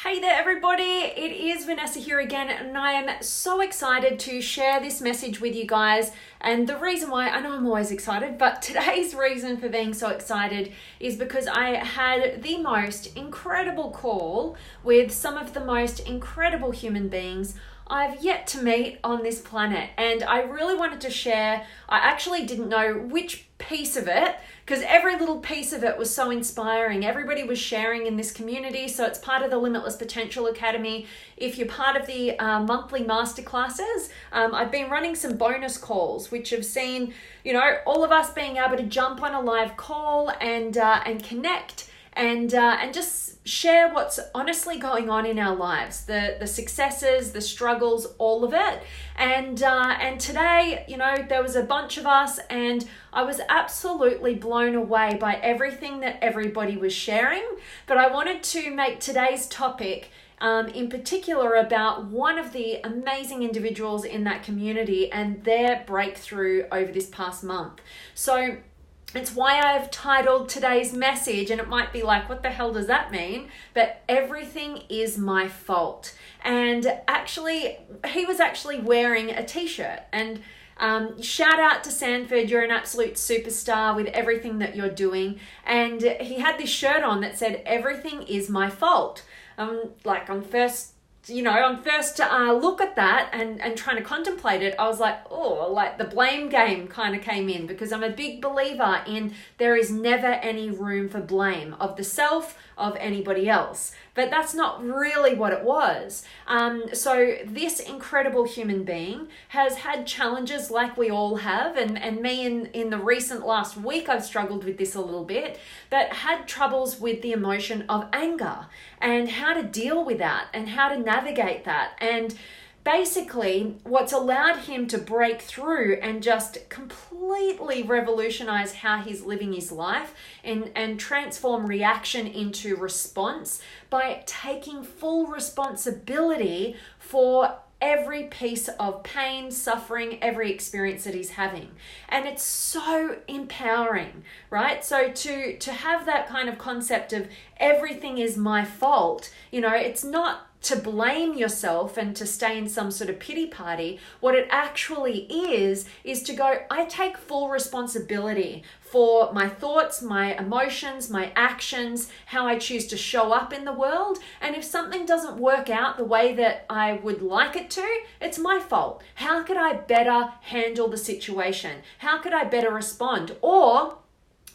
Hey there everybody, it is Vanessa here again and I am so excited to share this message with you guys. And the reason why, I know I'm always excited, but today's reason for being so excited is because I had the most incredible call with some of the most incredible human beings I've yet to meet on this planet. And I really wanted to share, I actually didn't know which piece of it, because every little piece of it was so inspiring. Everybody was sharing in this community. So it's part of the Limitless Potential Academy. If you're part of the monthly masterclasses, I've been running some bonus calls, which have seen, all of us being able to jump on a live call and connect and just share what's honestly going on in our lives, the successes, the struggles, all of it. And today, there was a bunch of us and I was absolutely blown away by everything that everybody was sharing. But I wanted to make today's topic in particular about one of the amazing individuals in that community and their breakthrough over this past month. So it's why I've titled today's message, and it might be like, what the hell does that mean? But everything is my fault. And actually, he was actually wearing a t-shirt. And shout out to Sanford, you're an absolute superstar with everything that you're doing. And he had this shirt on that said, everything is my fault. On first look at that and trying to contemplate it, I was like, the blame game kind of came in, because I'm a big believer in there is never any room for blame of the self, of anybody else. But that's not really what it was. So this incredible human being has had challenges like we all have, and me in the recent last week, I've struggled with this a little bit, but had troubles with the emotion of anger and how to deal with that and how to navigate that. And basically, what's allowed him to break through and just completely revolutionize how he's living his life and transform reaction into response by taking full responsibility for every piece of pain, suffering, every experience that he's having. And it's so empowering, right? So to have that kind of concept of everything is my fault, it's not to blame yourself and to stay in some sort of pity party. What it actually is to go, I take full responsibility for my thoughts, my emotions, my actions, how I choose to show up in the world. And if something doesn't work out the way that I would like it to, it's my fault. How could I better handle the situation? How could I better respond? Or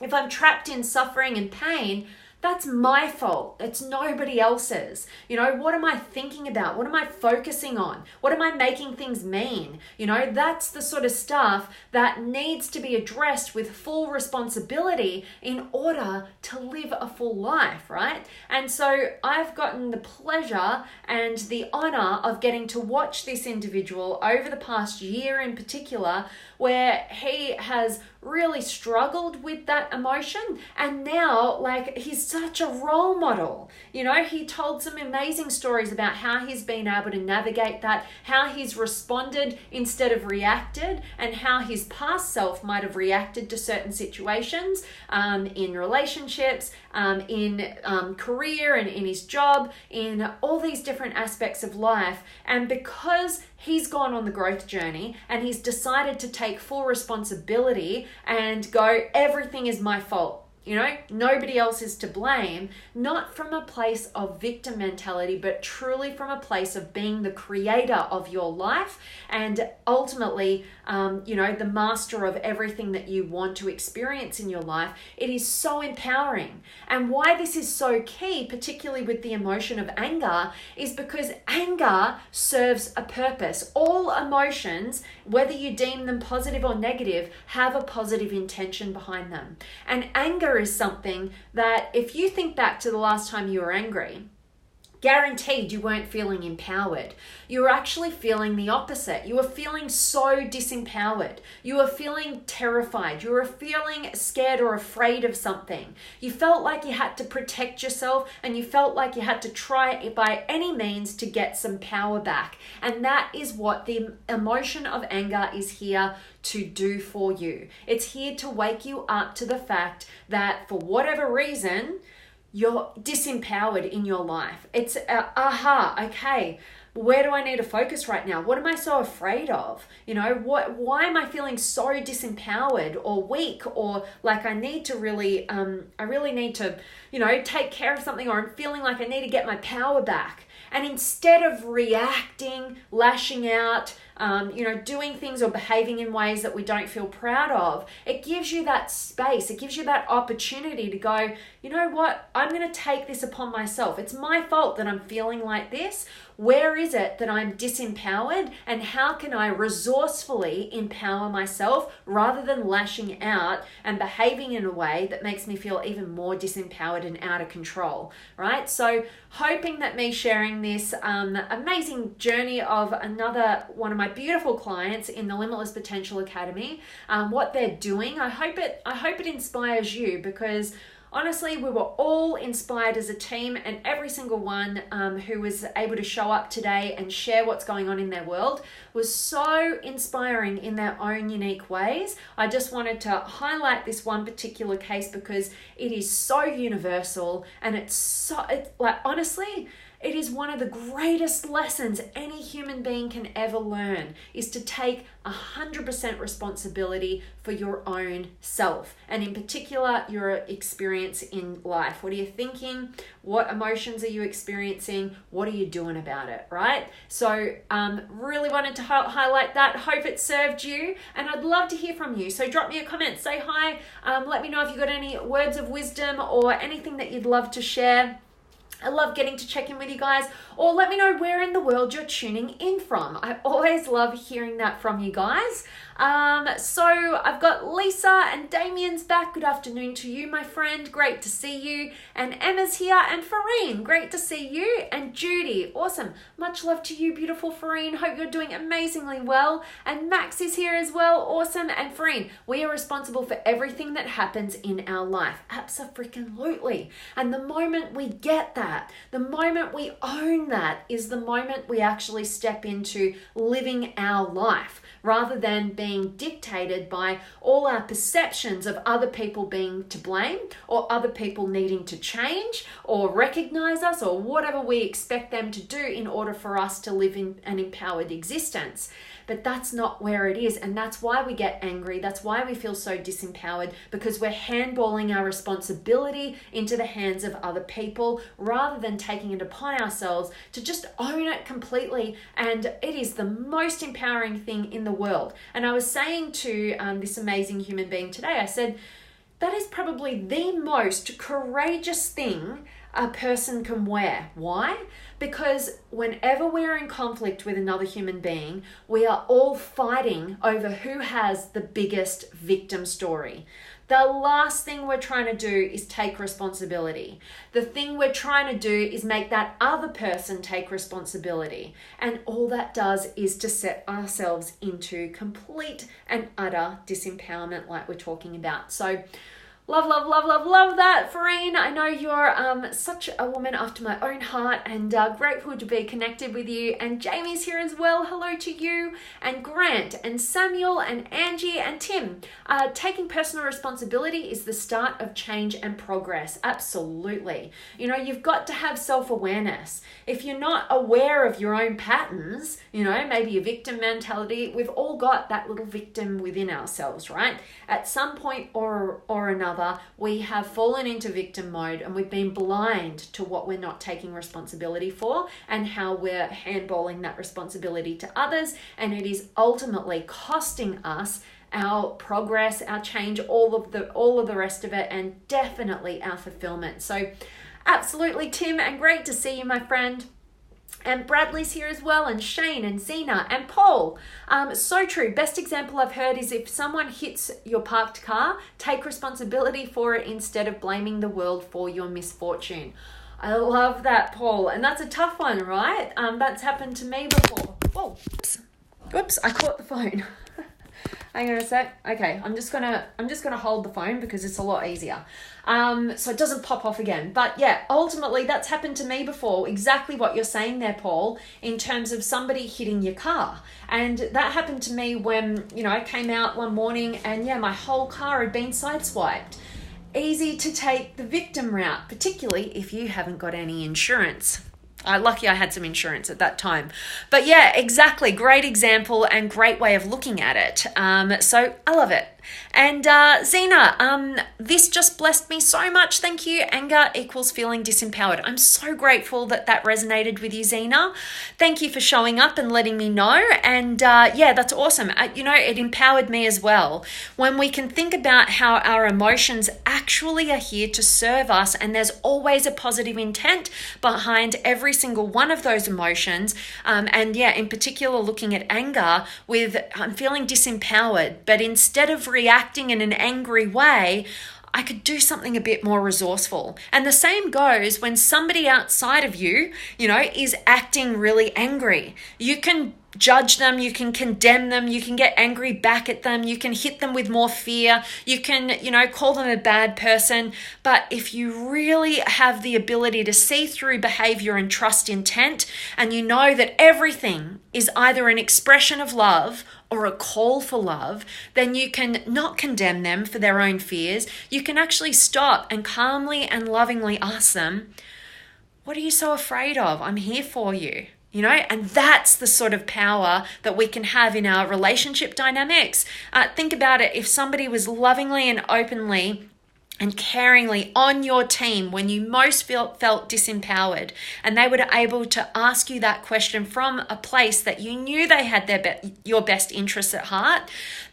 if I'm trapped in suffering and pain, that's my fault. It's nobody else's. What am I thinking about? What am I focusing on? What am I making things mean? That's the sort of stuff that needs to be addressed with full responsibility in order to live a full life, right? And so I've gotten the pleasure and the honor of getting to watch this individual over the past year in particular, where he has really struggled with that emotion, and now he's such a role model. He told some amazing stories about how he's been able to navigate that, how he's responded instead of reacted, and how his past self might have reacted to certain situations in relationships, in career, and in his job, in all these different aspects of life. And because he's gone on the growth journey and he's decided to take full responsibility and go, everything is my fault. Nobody else is to blame, not from a place of victim mentality, but truly from a place of being the creator of your life and ultimately, the master of everything that you want to experience in your life. It is so empowering. And why this is so key, particularly with the emotion of anger, is because anger serves a purpose. All emotions, whether you deem them positive or negative, have a positive intention behind them. And anger is something that if you think back to the last time you were angry, guaranteed you weren't feeling empowered. You were actually feeling the opposite. You were feeling so disempowered. You were feeling terrified. You were feeling scared or afraid of something. You felt like you had to protect yourself, and you felt like you had to try it by any means to get some power back. And that is what the emotion of anger is here to do for you. It's here to wake you up to the fact that for whatever reason, you're disempowered in your life. It's okay, where do I need to focus right now? What am I so afraid of? Why am I feeling so disempowered or weak, or like I need to really, I really need to, take care of something, or I'm feeling like I need to get my power back. And instead of reacting, lashing out, doing things or behaving in ways that we don't feel proud of, it gives you that space. It gives you that opportunity to go, you know what? I'm going to take this upon myself. It's my fault that I'm feeling like this. Where is it that I'm disempowered, and how can I resourcefully empower myself rather than lashing out and behaving in a way that makes me feel even more disempowered and out of control, right? So hoping that me sharing this amazing journey of another one of my beautiful clients in the Limitless Potential Academy, what they're doing, I hope it inspires you, because honestly, we were all inspired as a team, and every single one who was able to show up today and share what's going on in their world was so inspiring in their own unique ways. I just wanted to highlight this one particular case because it is so universal, and honestly, it is one of the greatest lessons any human being can ever learn, is to take 100% responsibility for your own self, and in particular, your experience in life. What are you thinking? What emotions are you experiencing? What are you doing about it, right? So really wanted to highlight that. Hope it served you, and I'd love to hear from you. So drop me a comment, say hi, let me know if you've got any words of wisdom or anything that you'd love to share. I love getting to check in with you guys, or let me know where in the world you're tuning in from. I always love hearing that from you guys. So I've got Lisa and Damien's back. Good afternoon to you, my friend. Great to see you. And Emma's here, and Farine, great to see you. And Judy, awesome. Much love to you, beautiful Farine. Hope you're doing amazingly well. And Max is here as well. Awesome. And Farine, we are responsible for everything that happens in our life. Abso-freaking-lutely. And the moment we get that, the moment we own that, is the moment we actually step into living our life, rather than being dictated by all our perceptions of other people being to blame, or other people needing to change or recognize us, or whatever we expect them to do in order for us to live in an empowered existence. But that's not where it is, and that's why we get angry. That's why we feel so disempowered, because we're handballing our responsibility into the hands of other people rather than taking it upon ourselves to just own it completely. And it is the most empowering thing in the world. And I was saying to this amazing human being today, I said, that is probably the most courageous thing a person can wear. Why? Because whenever we're in conflict with another human being, we are all fighting over who has the biggest victim story. The last thing we're trying to do is take responsibility. The thing we're trying to do is make that other person take responsibility. And all that does is to set ourselves into complete and utter disempowerment, like we're talking about. So love, love, love, love, love that, Farine. I know you're such a woman after my own heart, and grateful to be connected with you. And Jamie's here as well. Hello to you. And Grant and Samuel and Angie and Tim. Taking personal responsibility is the start of change and progress. Absolutely. You've got to have self-awareness. If you're not aware of your own patterns, maybe a victim mentality, we've all got that little victim within ourselves, right? At some point or another, we have fallen into victim mode, and we've been blind to what we're not taking responsibility for and how we're handballing that responsibility to others. And it is ultimately costing us our progress, our change, all of the rest of it, and definitely our fulfillment. So absolutely, Tim, and great to see you, my friend. And Bradley's here as well, and Shane and Zena and Paul. So true. Best example I've heard is if someone hits your parked car, take responsibility for it instead of blaming the world for your misfortune. I love that, Paul. And that's a tough one, right? That's happened to me before. Whoa, whoops, I caught the phone. Hang on a sec. Okay, I'm just gonna hold the phone because it's a lot easier. So it doesn't pop off again. But yeah, ultimately that's happened to me before. Exactly what you're saying there, Paul, in terms of somebody hitting your car. And that happened to me when, I came out one morning and my whole car had been sideswiped. easy to take the victim route, particularly if you haven't got any insurance. Lucky I had some insurance at that time. But yeah, exactly. Great example and great way of looking at it. So I love it. And Zena, this just blessed me so much. Thank you. Anger equals feeling disempowered. I'm so grateful that that resonated with you, Zena. Thank you for showing up and letting me know. And yeah, that's awesome. It empowered me as well. When we can think about how our emotions actually are here to serve us, and there's always a positive intent behind every single one of those emotions. And yeah, in particular, looking at anger with I'm feeling disempowered, but instead of reacting in an angry way, I could do something a bit more resourceful. And the same goes when somebody outside of you, is acting really angry. You can judge them, you can condemn them, you can get angry back at them, you can hit them with more fear, you can, call them a bad person. But if you really have the ability to see through behavior and trust intent, and you know that everything is either an expression of love or a call for love, then you can not condemn them for their own fears. You can actually stop and calmly and lovingly ask them, what are you so afraid of? I'm here for you. And that's the sort of power that we can have in our relationship dynamics. Think about it. If somebody was lovingly and openly and caringly on your team when you most felt disempowered, and they were able to ask you that question from a place that you knew they had your best interests at heart,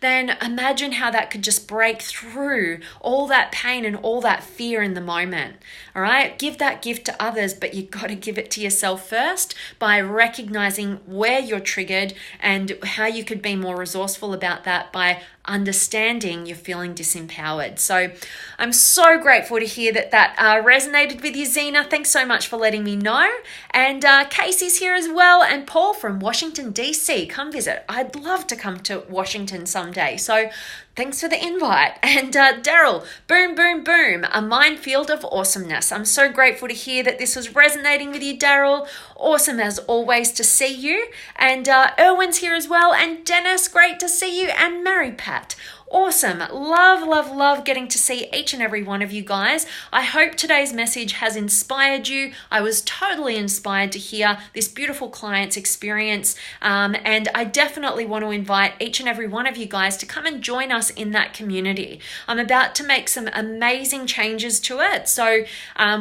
then imagine how that could just break through all that pain and all that fear in the moment. All right, give that gift to others, but you've got to give it to yourself first by recognizing where you're triggered and how you could be more resourceful about that by understanding you're feeling disempowered. So I'm so grateful to hear that resonated with you, Zena. Thanks so much for letting me know. And Casey's here as well, and Paul from Washington, D.C. Come visit. I'd love to come to Washington someday. So thanks for the invite. And Daryl, boom, boom, boom, a minefield of awesomeness. I'm so grateful to hear that this was resonating with you, Daryl. Awesome as always to see you. And Erwin's here as well. And Dennis, great to see you. And Mary Pat. Awesome. Love, love, love getting to see each and every one of you guys. I hope today's message has inspired you. I was totally inspired to hear this beautiful client's experience. And I definitely want to invite each and every one of you guys to come and join us in that community. I'm about to make some amazing changes to it. So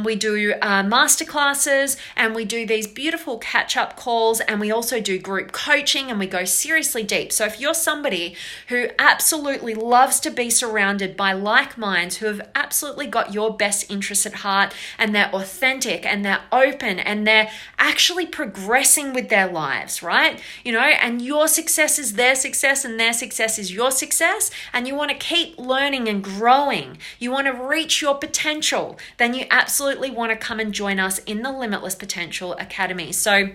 we do masterclasses, and we do these beautiful catch-up calls, and we also do group coaching, and we go seriously deep. So if you're somebody who absolutely loves to be surrounded by like minds who have absolutely got your best interests at heart, and they're authentic and they're open and they're actually progressing with their lives, right? And your success is their success and their success is your success, and you want to keep learning and growing, you want to reach your potential, then you absolutely want to come and join us in the Limitless Potential Academy. So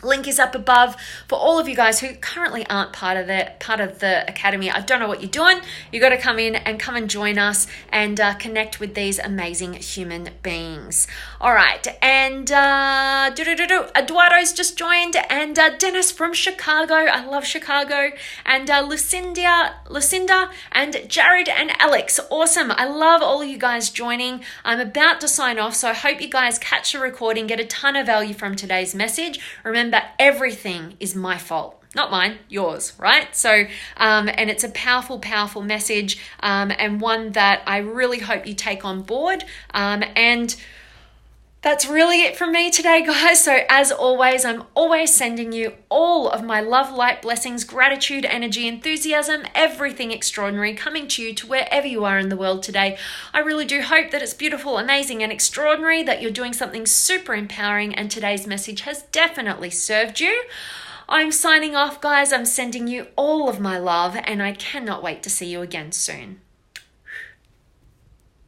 link is up above for all of you guys who currently aren't part of the academy. I don't know what you're doing. You got to come in and come and join us and connect with these amazing human beings. All right, and Eduardo's just joined, and Dennis from Chicago. I love Chicago, and Lucinda, and Jared and Alex. Awesome. I love all of you guys joining. I'm about to sign off, so I hope you guys catch the recording, get a ton of value from today's message. Remember, everything is my fault, not mine, yours, right? So, and it's a powerful, powerful message, and one that I really hope you take on board. And that's really it from me today, guys. So as always, I'm always sending you all of my love, light, blessings, gratitude, energy, enthusiasm, everything extraordinary coming to you to wherever you are in the world today. I really do hope that it's beautiful, amazing, and extraordinary, that you're doing something super empowering, and today's message has definitely served you. I'm signing off, guys. I'm sending you all of my love, and I cannot wait to see you again soon.